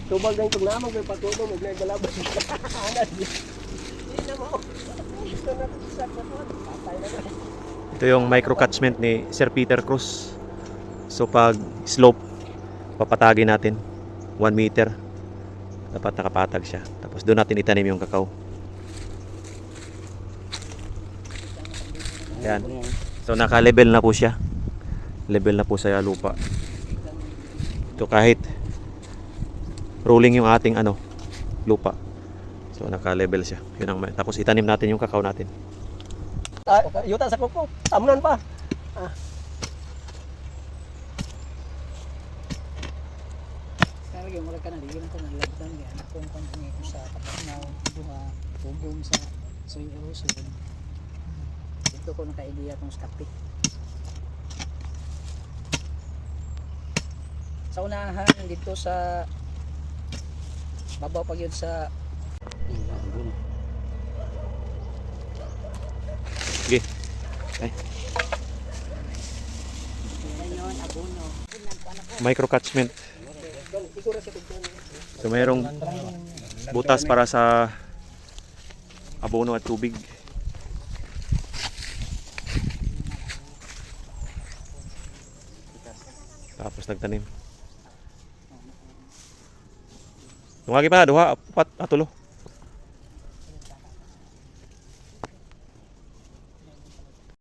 Tubag na itong namang kay patulong, huwag na yung balabas. Ito yung micro catchment ni Sir Peter Cruz. So pag slope, papatagin natin 1 meter. Dapat nakapatag siya. Tapos doon natin itanim yung kakao. Yan. So naka-level na po siya. Level na po sa lupa. Ito kahit rolling yung ating lupa. So naka-level siya. Yun ang, tapos itanim natin yung kakao natin. Yuta sa kuko. Tamnan pa. Lagi mo ka na ligyan ko ng lagdan yan kung kanina ko sa Tapangaw duha tugong sa Soy Erosion dito ko naka-idea kung stopik sa unahan dito sa babaw pag yun sa Sige. Ay. Micro catchment. So mayroong butas para sa abono at tubig. Tapos nagtanim. Tungagi pa, duha, upat, atulo.